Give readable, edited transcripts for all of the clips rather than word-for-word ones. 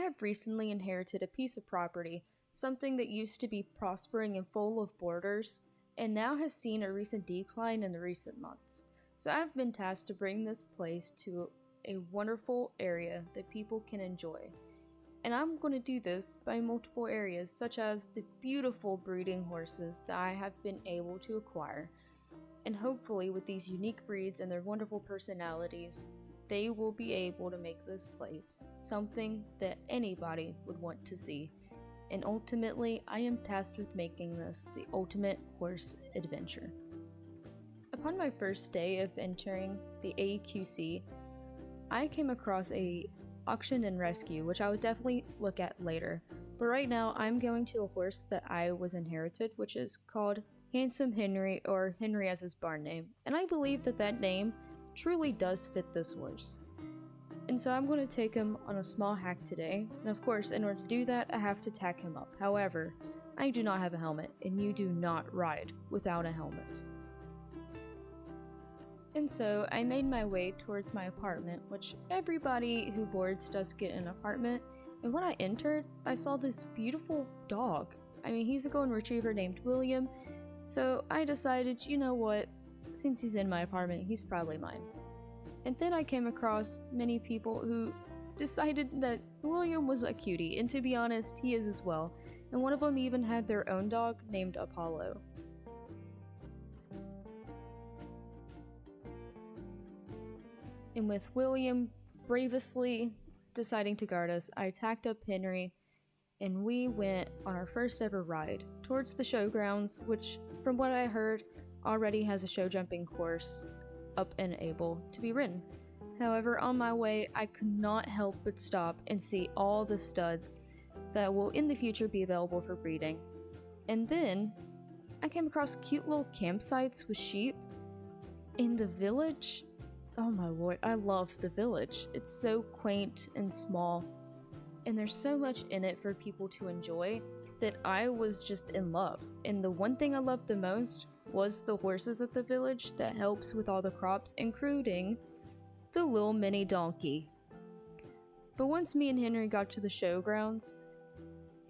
have recently inherited a piece of property, something that used to be prospering and full of boarders, and now has seen a recent decline in the recent months. So I've been tasked to bring this place to a wonderful area that people can enjoy. And I'm going to do this by multiple areas, such as the beautiful breeding horses that I have been able to acquire. And hopefully, with these unique breeds and their wonderful personalities, they will be able to make this place something that anybody would want to see. And ultimately, I am tasked with making this the ultimate horse adventure. Upon my first day of entering the AEQC, I came across a auction and rescue, which I would definitely look at later. But right now, I'm going to a horse that I was inherited, which is called Handsome Henry, or Henry as his barn name. And I believe that name truly does fit this horse. And so I'm going to take him on a small hack today. And of course, in order to do that, I have to tack him up. However, I do not have a helmet, and you do not ride without a helmet. And so I made my way towards my apartment, which everybody who boards does get an apartment. And when I entered, I saw this beautiful dog. I mean, he's a golden retriever named William. So I decided, you know what, since he's in my apartment, he's probably mine. And then I came across many people who decided that William was a cutie, and to be honest, he is as well. And one of them even had their own dog named Apollo. And with William bravely deciding to guard us, I tacked up Henry, and we went on our first ever ride towards the showgrounds, which, from what I heard, already has a show jumping course up and able to be ridden. However, on my way, I could not help but stop and see all the studs that will in the future be available for breeding. And then I came across cute little campsites with sheep in the village. Oh my lord, I love the village. It's so quaint and small, and there's so much in it for people to enjoy that I was just in love. And the one thing I loved the most was the horses at the village that helps with all the crops, including the little mini donkey. But once me and Henry got to the showgrounds,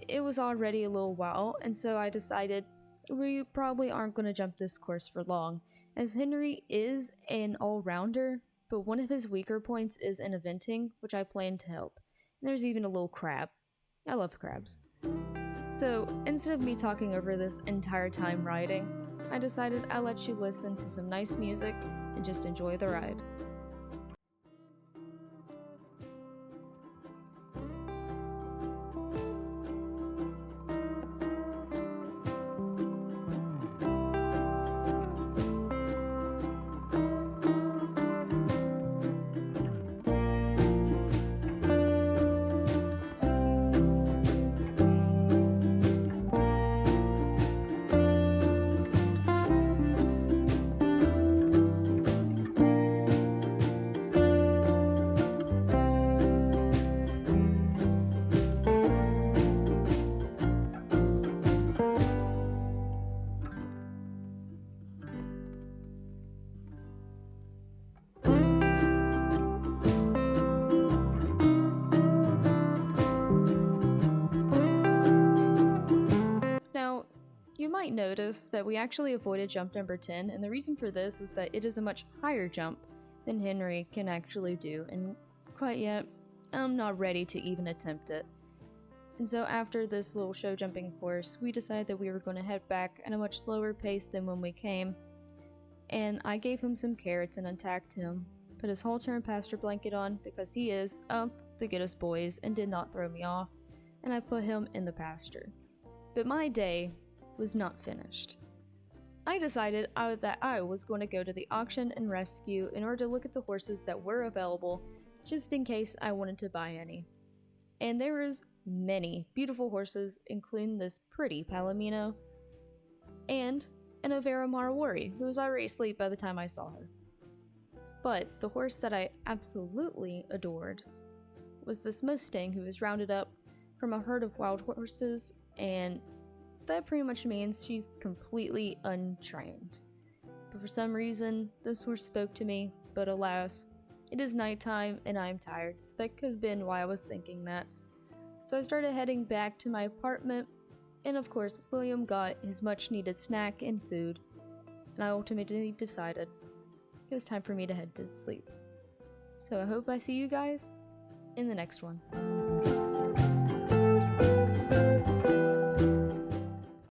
it was already a little while, and so I decided we probably aren't going to jump this course for long, as Henry is an all-rounder, but one of his weaker points is in eventing, which I plan to help. And there's even a little crab. I love crabs. So instead of me talking over this entire time riding, I decided I'll let you listen to some nice music and just enjoy the ride. You might notice that we actually avoided jump number 10, and the reason for this is that it is a much higher jump than Henry can actually do, and quite yet, I'm not ready to even attempt it. And so after this little show jumping course, we decided that we were going to head back at a much slower pace than when we came, and I gave him some carrots and attacked him, put his whole term pasture blanket on because he is the goodest boys and did not throw me off, and I put him in the pasture. But my day was not finished. I decided that I was going to go to the auction and rescue in order to look at the horses that were available, just in case I wanted to buy any. And there was many beautiful horses, including this pretty Palomino and an Avera Marawari, who was already asleep by the time I saw her. But the horse that I absolutely adored was this Mustang, who was rounded up from a herd of wild horses, and that pretty much means she's completely untrained. But for some reason, this horse spoke to me, but alas, it is nighttime and I'm tired, so that could have been why I was thinking that. So I started heading back to my apartment, and of course, William got his much needed snack and food, and I ultimately decided it was time for me to head to sleep. So I hope I see you guys in the next one.